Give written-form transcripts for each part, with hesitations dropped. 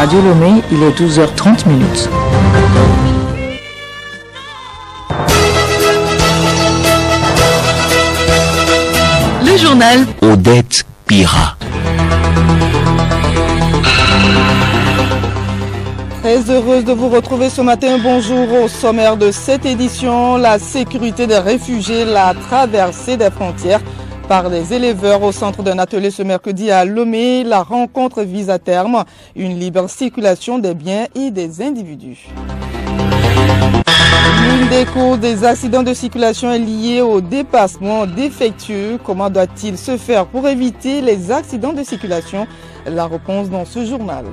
Radio Lomé, il est 12h30 minutes. Le journal Odette Pira. Très heureuse de vous retrouver ce matin. Bonjour. Au sommaire de cette édition, la sécurité des réfugiés, la traversée des frontières par des éleveurs au centre d'un atelier ce mercredi à Lomé. La rencontre vise à terme une libre circulation des biens et des individus. L'une des causes des accidents de circulation est liée au dépassement défectueux. Comment doit-il se faire pour éviter les accidents de circulation? La réponse dans ce journal.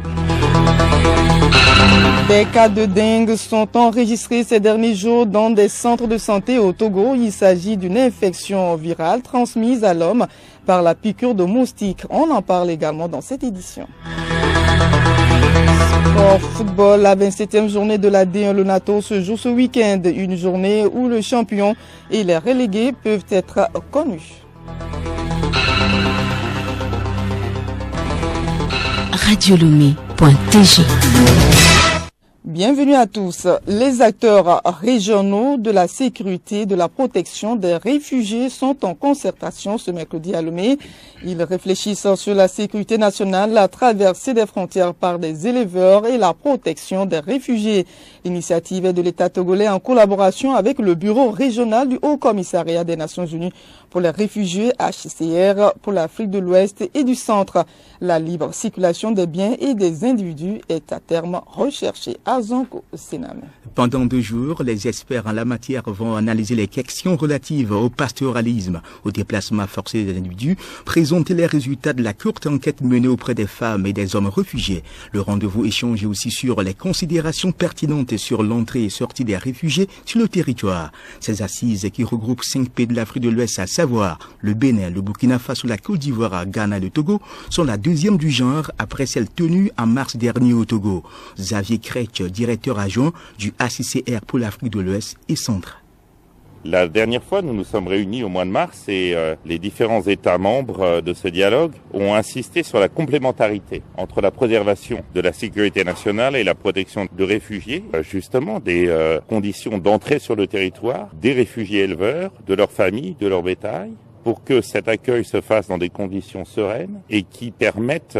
Des cas de dengue sont enregistrés ces derniers jours dans des centres de santé au Togo. Il s'agit d'une infection virale transmise à l'homme par la piqûre de moustique. On en parle également dans cette édition. Sport football, la 27e journée de la D1 Lonato se joue ce week-end. Une journée où le champion et les relégués peuvent être connus. Radiolomé.tg. Bienvenue à tous. Les acteurs régionaux de la sécurité et de la protection des réfugiés sont en concertation ce mercredi à Lomé. Ils réfléchissent sur la sécurité nationale, la traversée des frontières par des éleveurs et la protection des réfugiés. L'initiative est de l'État togolais en collaboration avec le bureau régional du Haut Commissariat des Nations Unies pour les réfugiés HCR pour l'Afrique de l'Ouest et du Centre. La libre circulation des biens et des individus est à terme recherchée. Azonko Sename. Pendant 2 jours, les experts en la matière vont analyser les questions relatives au pastoralisme, au déplacement forcé des individus, présenter les résultats de la courte enquête menée auprès des femmes et des hommes réfugiés. Le rendez-vous échange aussi sur les considérations pertinentes sur l'entrée et sortie des réfugiés sur le territoire. Ces assises qui regroupent 5 pays de l'Afrique de l'Ouest, à savoir le Bénin, le Burkina Faso, la Côte d'Ivoire, Ghana et le Togo, sont la deuxième du genre après celle tenue en mars dernier au Togo. Xavier Krech, directeur adjoint du HCR pour l'Afrique de l'Ouest et Centre. La dernière fois, nous nous sommes réunis au mois de mars et les différents États membres de ce dialogue ont insisté sur la complémentarité entre la préservation de la sécurité nationale et la protection de réfugiés, justement des conditions d'entrée sur le territoire des réfugiés éleveurs, de leurs familles, de leur bétail, pour que cet accueil se fasse dans des conditions sereines et qui permettent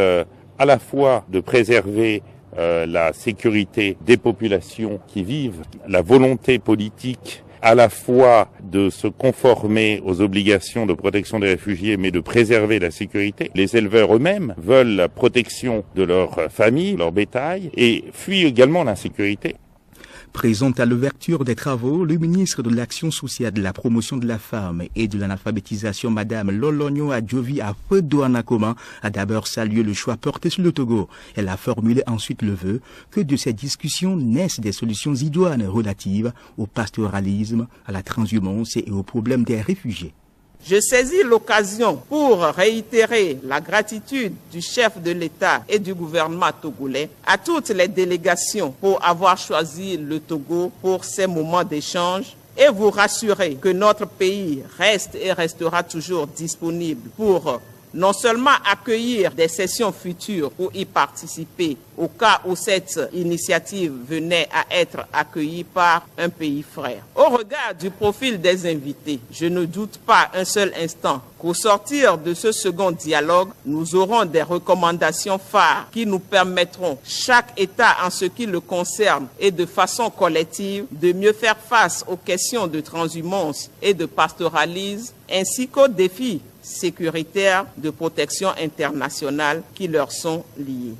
à la fois de préserver la sécurité des populations qui vivent, la volonté politique à la fois de se conformer aux obligations de protection des réfugiés, mais de préserver la sécurité. Les éleveurs eux-mêmes veulent la protection de leur famille, leur bétail, et fuient également l'insécurité. Présente à l'ouverture des travaux, le ministre de l'Action sociale, de la promotion de la femme et de l'analphabétisation, Madame Lolonyo Adjovi Afedouanakoma, a d'abord salué le choix porté sur le Togo. Elle a formulé ensuite le vœu que de ces discussions naissent des solutions idoines relatives au pastoralisme, à la transhumance et aux problèmes des réfugiés. Je saisis l'occasion pour réitérer la gratitude du chef de l'État et du gouvernement togolais à toutes les délégations pour avoir choisi le Togo pour ces moments d'échange et vous rassurer que notre pays reste et restera toujours disponible pour non seulement accueillir des sessions futures ou y participer au cas où cette initiative venait à être accueillie par un pays frère. Au regard du profil des invités, je ne doute pas un seul instant qu'au sortir de ce second dialogue, nous aurons des recommandations phares qui nous permettront, chaque État en ce qui le concerne et de façon collective, de mieux faire face aux questions de transhumance et de pastoralisme, ainsi qu'aux défis sécuritaires de protection internationale qui leur sont liés.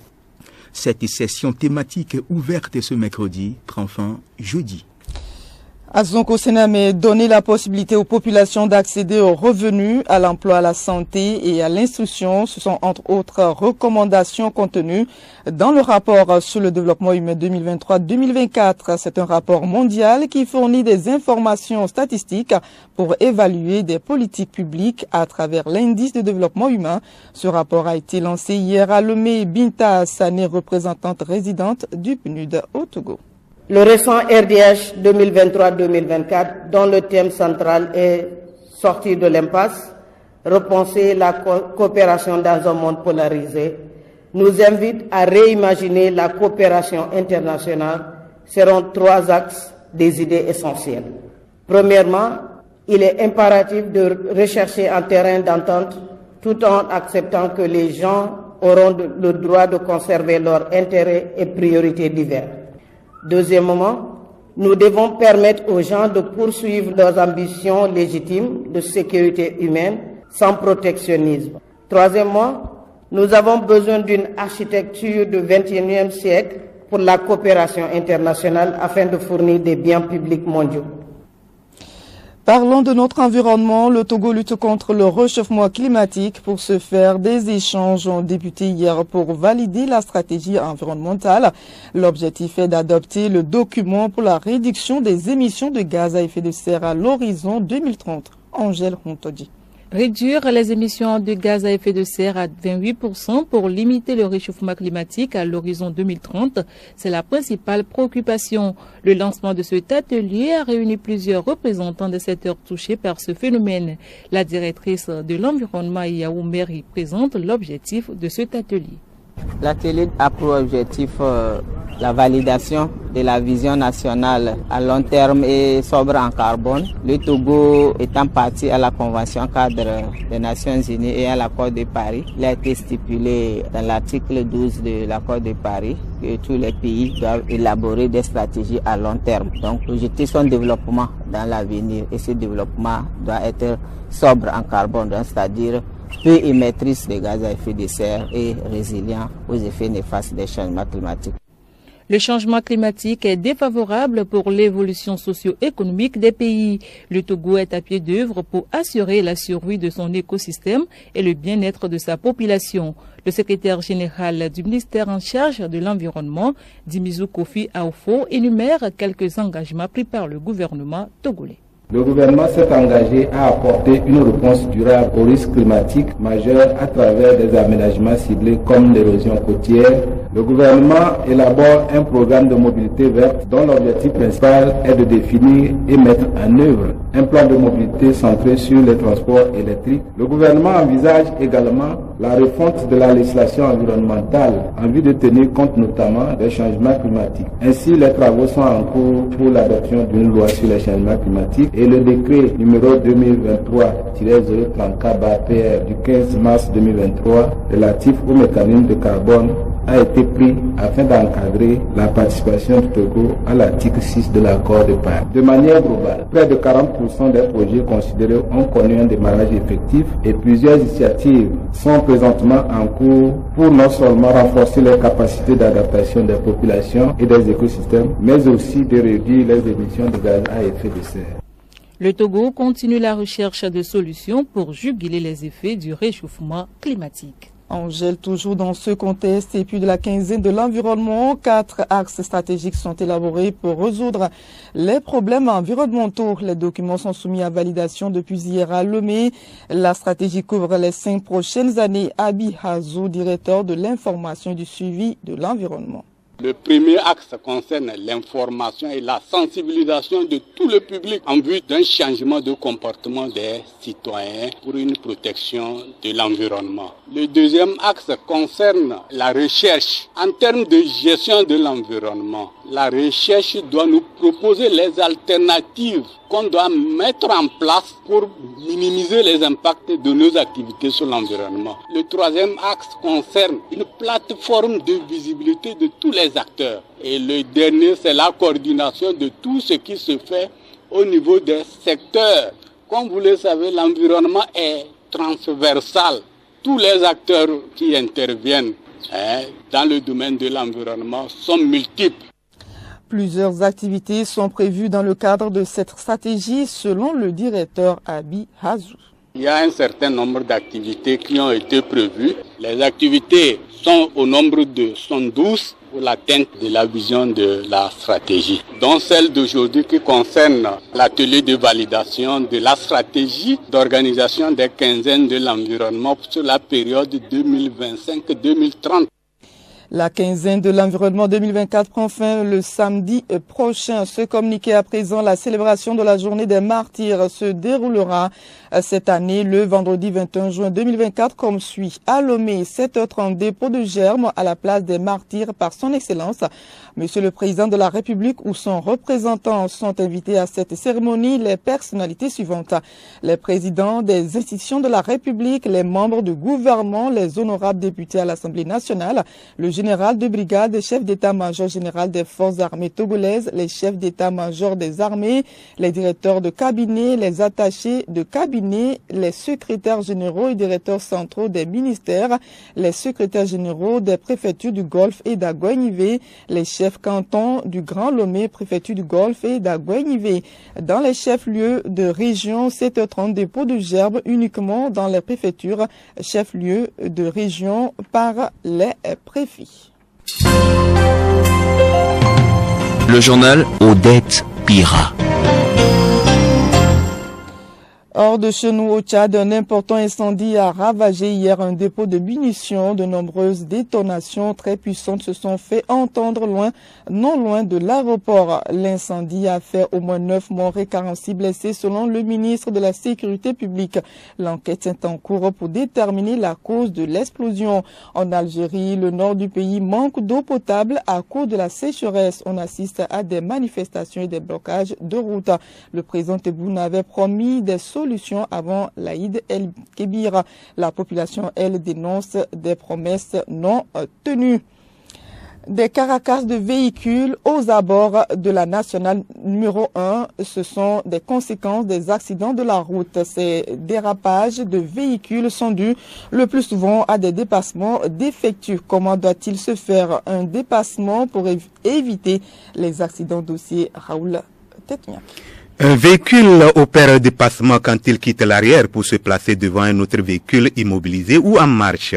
Cette session thématique ouverte ce mercredi prend fin jeudi. Azonko Sename, donner la possibilité aux populations d'accéder aux revenus, à l'emploi, à la santé et à l'instruction, ce sont entre autres recommandations contenues dans le rapport sur le développement humain 2023-2024. C'est un rapport mondial qui fournit des informations statistiques pour évaluer des politiques publiques à travers l'indice de développement humain. Ce rapport a été lancé hier à Lomé. Binta Sané, représentante résidente du PNUD au Togo. Le récent RDH 2023-2024, dont le thème central est sortir de l'impasse, repenser la coopération dans un monde polarisé, nous invite à réimaginer la coopération internationale seront 3 axes des idées essentielles. Premièrement, il est impératif de rechercher un terrain d'entente tout en acceptant que les gens auront le droit de conserver leurs intérêts et priorités divers. Deuxièmement, nous devons permettre aux gens de poursuivre leurs ambitions légitimes de sécurité humaine sans protectionnisme. Troisièmement, nous avons besoin d'une architecture du XXIe siècle pour la coopération internationale afin de fournir des biens publics mondiaux. Parlons de notre environnement. Le Togo lutte contre le réchauffement climatique. Pour ce faire, des échanges ont débuté hier pour valider la stratégie environnementale. L'objectif est d'adopter le document pour la réduction des émissions de gaz à effet de serre à l'horizon 2030. Angèle Hontodi. Réduire les émissions de gaz à effet de serre à 28% pour limiter le réchauffement climatique à l'horizon 2030, c'est la principale préoccupation. Le lancement de cet atelier a réuni plusieurs représentants des secteurs touchés par ce phénomène. La directrice de l'environnement Yaou Meri présente l'objectif de cet atelier. L'atelier a pour objectif la validation de la vision nationale à long terme et sobre en carbone. Le Togo étant parti à la Convention cadre des Nations Unies et à l'accord de Paris, il a été stipulé dans l'article 12 de l'accord de Paris que tous les pays doivent élaborer des stratégies à long terme. Donc, projeter son développement dans l'avenir et ce développement doit être sobre en carbone, c'est-à-dire peu émettrice de gaz à effet de serre et résilient aux effets néfastes des changements climatiques. Le changement climatique est défavorable pour l'évolution socio-économique des pays. Le Togo est à pied d'œuvre pour assurer la survie de son écosystème et le bien-être de sa population. Le secrétaire général du ministère en charge de l'environnement, Dimizu Kofi Aoufo, énumère quelques engagements pris par le gouvernement togolais. Le gouvernement s'est engagé à apporter une réponse durable aux risques climatiques majeurs à travers des aménagements ciblés comme l'érosion côtière. Le gouvernement élabore un programme de mobilité verte dont l'objectif principal est de définir et mettre en œuvre un plan de mobilité centré sur les transports électriques. Le gouvernement envisage également la refonte de la législation environnementale en vue de tenir compte notamment des changements climatiques. Ainsi, les travaux sont en cours pour l'adoption d'une loi sur les changements climatiques et le décret numéro 2023-034-PR du 15 mars 2023 relatif au mécanisme de carbone a été pris afin d'encadrer la participation du Togo à l'article 6 de l'accord de Paris. De manière globale, près de 40% des projets considérés ont connu un démarrage effectif et plusieurs initiatives sont présentement en cours pour non seulement renforcer les capacités d'adaptation des populations et des écosystèmes, mais aussi de réduire les émissions de gaz à effet de serre. Le Togo continue la recherche de solutions pour juguler les effets du réchauffement climatique. Angèle, toujours dans ce contexte, et puis de la quinzaine de l'environnement, 4 axes stratégiques sont élaborés pour résoudre les problèmes environnementaux. Les documents sont soumis à validation depuis hier à Lomé. La stratégie couvre les 5 prochaines années. Abi Hazou, directeur de l'information et du suivi de l'environnement. Le premier axe concerne l'information et la sensibilisation de tout le public en vue d'un changement de comportement des citoyens pour une protection de l'environnement. Le deuxième axe concerne la recherche. En termes de gestion de l'environnement, la recherche doit nous proposer les alternatives qu'on doit mettre en place pour minimiser les impacts de nos activités sur l'environnement. Le troisième axe concerne une plateforme de visibilité de tous les acteurs. Et le dernier, c'est la coordination de tout ce qui se fait au niveau des secteurs. Comme vous le savez, l'environnement est transversal. Tous les acteurs qui interviennent dans le domaine de l'environnement sont multiples. Plusieurs activités sont prévues dans le cadre de cette stratégie, selon le directeur Abi Hazou. Il y a un certain nombre d'activités qui ont été prévues. Les activités sont au nombre de 112 pour l'atteinte de la vision de la stratégie, dont celle d'aujourd'hui qui concerne l'atelier de validation de la stratégie d'organisation des quinzaines de l'environnement sur la période 2025-2030. La quinzaine de l'environnement 2024 prend fin le samedi prochain. Ce communiqué à présent, la célébration de la journée des martyrs se déroulera cette année le vendredi 21 juin 2024 comme suit. À Lomé, 7h30, dépôt de germes à la place des martyrs par son Excellence. Monsieur le Président de la République ou son représentant sont invités à cette cérémonie les personnalités suivantes. Les présidents des institutions de la République, les membres du gouvernement, les honorables députés à l'Assemblée nationale, le général de brigade, les chefs d'état-major général des forces armées togolaises, les chefs d'état-major des armées, les directeurs de cabinet, les attachés de cabinet, les secrétaires généraux et directeurs centraux des ministères, les secrétaires généraux des préfectures du Golfe et d'Aguenivé, les chefs cantons du Grand Lomé, préfecture du Golfe et d'Aguenivé. Dans les chefs-lieux de région, 7h30, dépôt de germes uniquement dans les préfectures, chefs-lieux de région par les préfets. Le journal Odette Pira. Hors de chez nous au Tchad, un important incendie a ravagé hier un dépôt de munitions. De nombreuses détonations très puissantes se sont fait entendre non loin de l'aéroport. L'incendie a fait au moins 9 morts et 46 blessés selon le ministre de la Sécurité publique. L'enquête est en cours pour déterminer la cause de l'explosion. En Algérie, le nord du pays manque d'eau potable à cause de la sécheresse. On assiste à des manifestations et des blocages de routes. Le président Tebboune avait promis des solutions avant l'Aïd el-Kébir. La population, elle, dénonce des promesses non tenues. Des carcasses de véhicules aux abords de la nationale numéro 1, ce sont des conséquences des accidents de la route. Ces dérapages de véhicules sont dus le plus souvent à des dépassements défectueux. Comment doit-il se faire un dépassement pour éviter les accidents? Dossier Raoul Tetniak. Un véhicule opère un dépassement quand il quitte l'arrière pour se placer devant un autre véhicule immobilisé ou en marche.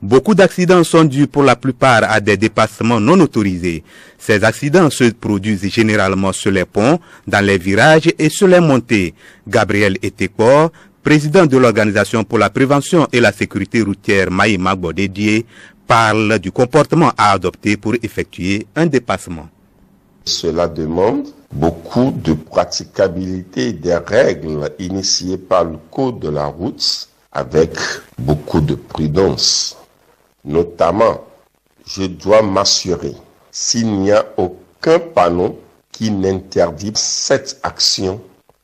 Beaucoup d'accidents sont dus pour la plupart à des dépassements non autorisés. Ces accidents se produisent généralement sur les ponts, dans les virages et sur les montées. Gabriel Etekor, président de l'Organisation pour la prévention et la sécurité routière Maïma Bodédié, parle du comportement à adopter pour effectuer un dépassement. Cela demande beaucoup de praticabilité des règles initiées par le code de la route avec beaucoup de prudence. Notamment, je dois m'assurer s'il n'y a aucun panneau qui n'interdit cette action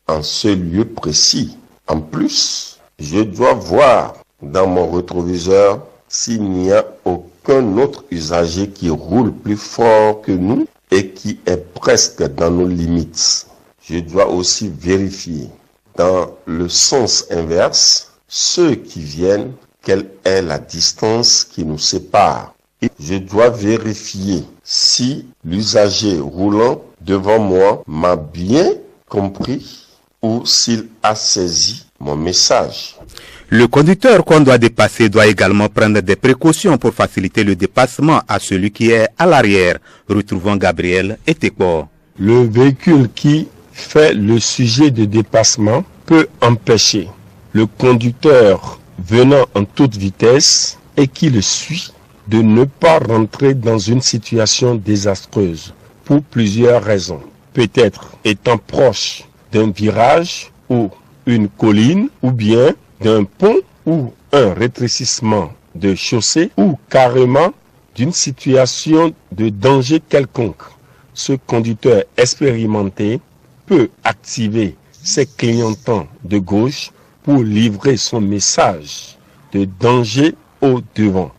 en ce lieu précis. En plus, je dois voir dans mon rétroviseur s'il n'y a aucun autre usager qui roule plus fort que nous et qui est presque dans nos limites. Je dois aussi vérifier dans le sens inverse ceux qui viennent, quelle est la distance qui nous sépare. Et je dois vérifier si l'usager roulant devant moi m'a bien compris ou s'il a saisi mon message. Le conducteur qu'on doit dépasser doit également prendre des précautions pour faciliter le dépassement à celui qui est à l'arrière. Retrouvons Gabriel Etekor. Le véhicule qui fait le sujet de dépassement peut empêcher le conducteur venant en toute vitesse et qui le suit de ne pas rentrer dans une situation désastreuse pour plusieurs raisons. Peut-être étant proche d'un virage ou une colline ou bien d'un pont ou un rétrécissement de chaussée ou carrément d'une situation de danger quelconque. Ce conducteur expérimenté peut activer ses clignotants de gauche pour livrer son message de danger au devant.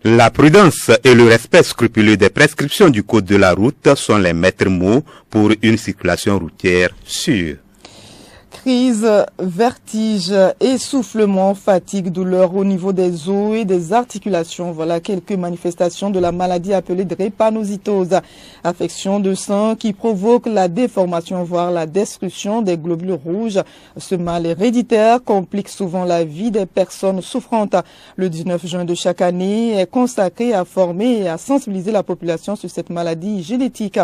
La prudence et le respect scrupuleux des prescriptions du code de la route sont les maîtres mots pour une circulation routière sûre. Crise, vertige, essoufflement, fatigue, douleur au niveau des os et des articulations. Voilà quelques manifestations de la maladie appelée drépanocytose. Affection de sang qui provoque la déformation, voire la destruction des globules rouges. Ce mal héréditaire complique souvent la vie des personnes souffrantes. Le 19 juin de chaque année est consacré à former et à sensibiliser la population sur cette maladie génétique.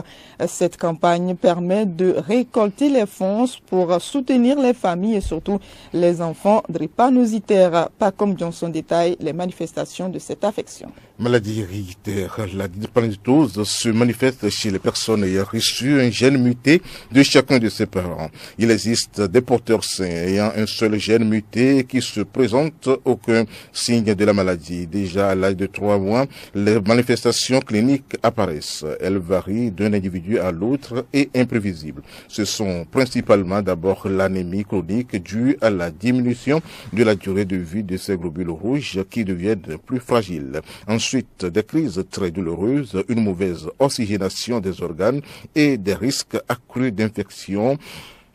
Cette campagne permet de récolter les fonds pour soutenir prévenir les familles et surtout les enfants drépanocytaires. Pas comme Johnson détaille les manifestations de cette affection. Maladie héréditaire, la drépanocytose se manifeste chez les personnes ayant reçu un gène muté de chacun de ses parents. Il existe des porteurs sains ayant un seul gène muté qui se présente aucun signe de la maladie. Déjà à l'âge de 3 mois, les manifestations cliniques apparaissent. Elles varient d'un individu à l'autre et imprévisibles. Ce sont principalement d'abord l'anémie chronique due à la diminution de la durée de vie de ces globules rouges qui deviennent plus fragiles. Ensuite, des crises très douloureuses, une mauvaise oxygénation des organes et des risques accrus d'infection,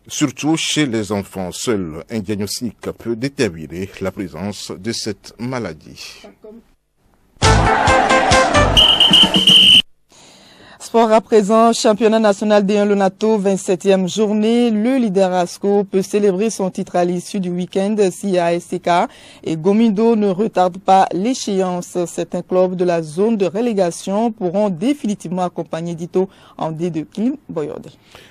surtout chez les enfants. Seul un diagnostic peut déterminer la présence de cette maladie. Sport à présent, championnat national D1 Lonato, 27e journée. Le leader ASCO peut célébrer son titre à l'issue du week-end si ASTK et Gomido ne retardent pas l'échéance. Certains clubs de la zone de relégation pourront définitivement accompagner Dito en D2 Kim Boyode.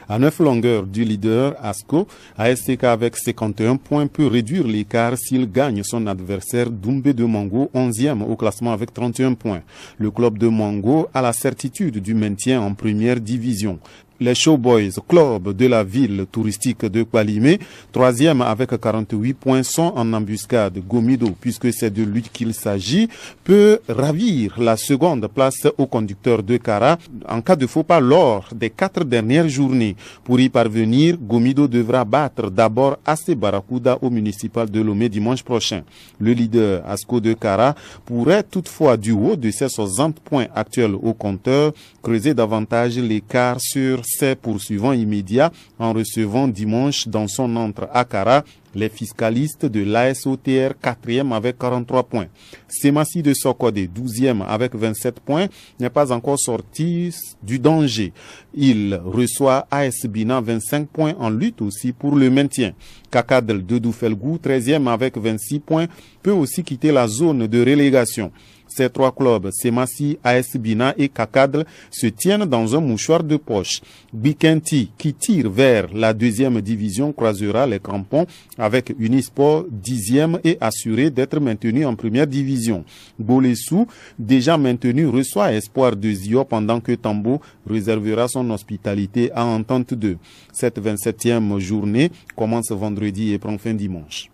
À 9 longueurs du leader ASCO, ASTK avec 51 points peut réduire l'écart s'il gagne son adversaire Doumbé de Mango, 11e au classement avec 31 points. Le club de Mango a la certitude du maintien en première division. Les Showboys, club de la ville touristique de Kwalimé, 3e avec 48 points, sont en embuscade. Gomido, puisque c'est de lui qu'il s'agit, peut ravir la seconde place au conducteur de Kara en cas de faux pas lors des 4 dernières journées. Pour y parvenir, Gomido devra battre d'abord AC Barracuda au municipal de Lomé dimanche prochain. Le leader ASCO de Kara pourrait toutefois, du haut de ses 60 points actuels au compteur, creuser davantage l'écart sur ses poursuivants immédiats en recevant dimanche dans son entre à Kara les fiscalistes de l'ASOTR 4e avec 43 points. Semassi de Sokode 12e avec 27 points n'est pas encore sorti du danger. Il reçoit AS Bina 25 points en lutte aussi pour le maintien. Kakadel de Doufelgou 13e avec 26 points peut aussi quitter la zone de relégation. Ces 3 clubs, Semassi, AS Bina et Kakadle, se tiennent dans un mouchoir de poche. Bikenti, qui tire vers la 2e division, croisera les crampons avec Unisport 10e et assuré d'être maintenu en première division. Bolessou, déjà maintenu, reçoit Espoir de Zio pendant que Tambo réservera son hospitalité à Entente 2. Cette 27e journée commence vendredi et prend fin dimanche.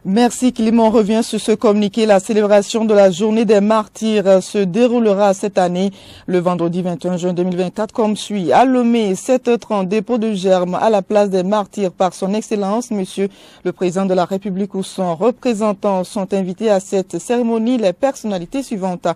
Merci Clément. On revient sur ce communiqué. La célébration de la journée des martyrs se déroulera cette année le vendredi 21 juin 2024 comme suit. À Lomé, 7h30, dépôt de germes à la place des martyrs par son Excellence, Monsieur le Président de la République ou son représentant sont invités à cette cérémonie les personnalités suivantes.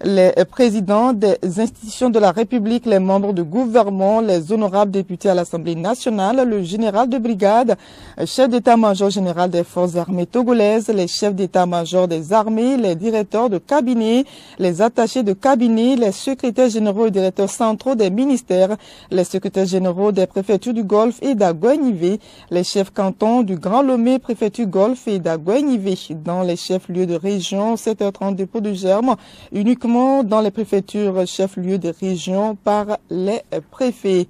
Les présidents des institutions de la République, les membres du gouvernement, les honorables députés à l'Assemblée nationale, le général de brigade, chef d'état-major général des forces armées togolaises, les chefs d'état-major des armées, les directeurs de cabinet, les attachés de cabinet, les secrétaires généraux et directeurs centraux des ministères, les secrétaires généraux des préfectures du Golfe et d'Aguenivé, les chefs cantons du Grand Lomé, préfecture Golfe et d'Aguenivé. Dans les chefs-lieux de région, 7h30 dépôt de germes, uniquement dans les préfectures chefs-lieux de région par les préfets.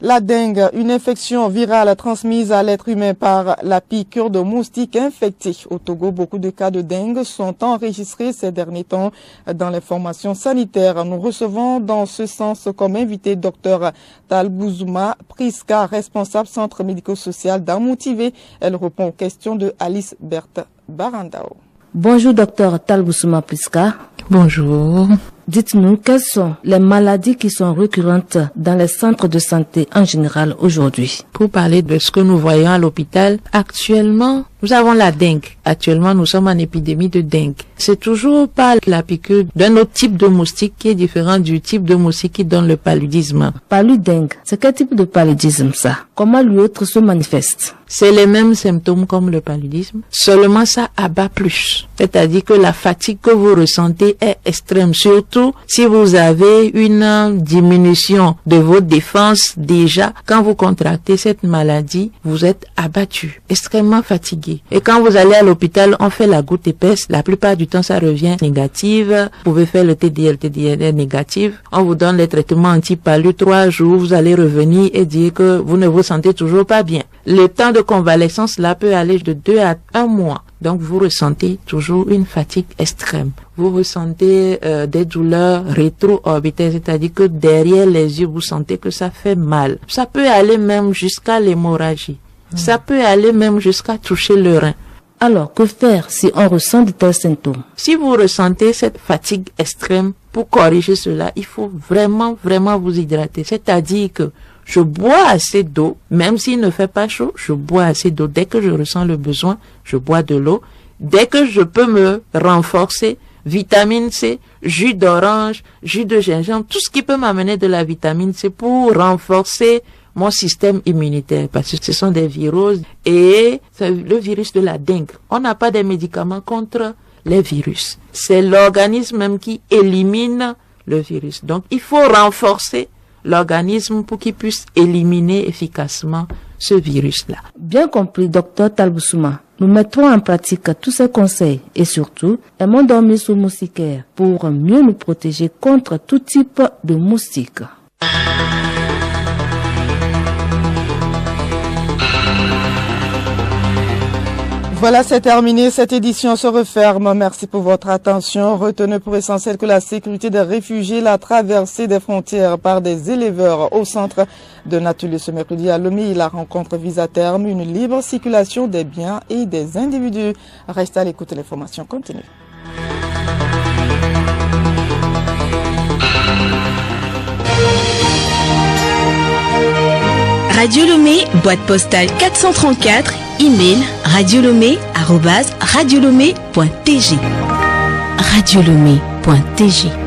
La dengue, une infection virale transmise à l'être humain par la piqûre de moustiques infectés. Au Togo, beaucoup de cas de dengue sont enregistrés ces derniers temps dans les formations sanitaires. Nous recevons dans ce sens comme invité Dr Talbouzouma Priska, responsable centre médico-social d'Amoutivé. Elle répond aux questions de Alice Berthe Barandao. Bonjour Dr Talbouzouma Priska. Bonjour. Dites-nous, quelles sont les maladies qui sont récurrentes dans les centres de santé en général aujourd'hui? Pour parler de ce que nous voyons à l'hôpital, actuellement, nous avons la dengue. Actuellement, nous sommes en épidémie de dengue. C'est toujours pas la piqûre d'un autre type de moustique qui est différent du type de moustique qui donne le paludisme. Paludingue, c'est quel type de paludisme ça? Comment l'autre se manifeste? C'est les mêmes symptômes comme le paludisme, seulement ça abat plus. C'est-à-dire que la fatigue que vous ressentez est extrême, surtout si vous avez une diminution de vos défenses déjà. Quand vous contractez cette maladie, vous êtes abattu, extrêmement fatigué. Et quand vous allez à l'hôpital, on fait la goutte épaisse. La plupart du temps, ça revient négative. Vous pouvez faire le TDL est négatif. On vous donne les traitements anti-palu 3 jours. Vous allez revenir et dire que vous ne vous sentez toujours pas bien. le temps de convalescence là peut aller de 2 à 1 mois. Donc vous ressentez toujours une fatigue extrême. Vous ressentez des douleurs rétro-orbitaires, c'est-à-dire que derrière les yeux, vous sentez que ça fait mal. Ça peut aller même jusqu'à l'hémorragie. Ça peut aller même jusqu'à toucher le rein. Alors, que faire si on ressent de tels symptômes? Si vous ressentez cette fatigue extrême, pour corriger cela, il faut vraiment vous hydrater. C'est-à-dire que je bois assez d'eau, même s'il ne fait pas chaud, je bois assez d'eau. Dès que je ressens le besoin, je bois de l'eau. Dès que je peux me renforcer, vitamine C, jus d'orange, jus de gingembre, tout ce qui peut m'amener de la vitamine C pour renforcer mon système immunitaire, parce que ce sont des virus et c'est le virus de la dengue. On n'a pas de médicaments contre les virus. C'est l'organisme même qui élimine le virus. Donc, il faut renforcer l'organisme pour qu'il puisse éliminer efficacement ce virus-là. Bien compris, docteur Talboussouma. Nous mettrons en pratique tous ces conseils et surtout, aimons dormir sous moustiquaire pour mieux nous protéger contre tout type de moustiques. Voilà, c'est terminé. Cette édition se referme. Merci pour votre attention. Retenez pour essentiel que la sécurité des réfugiés, la traversée des frontières par des éleveurs au centre d'un atelier ce mercredi à Lomé. La rencontre vise à terme une libre circulation des biens et des individus. Restez à l'écoute, l'information continue. Radio Lomé, boîte postale 434, email radiolomé@radiolomé.tg. radiolomé.tg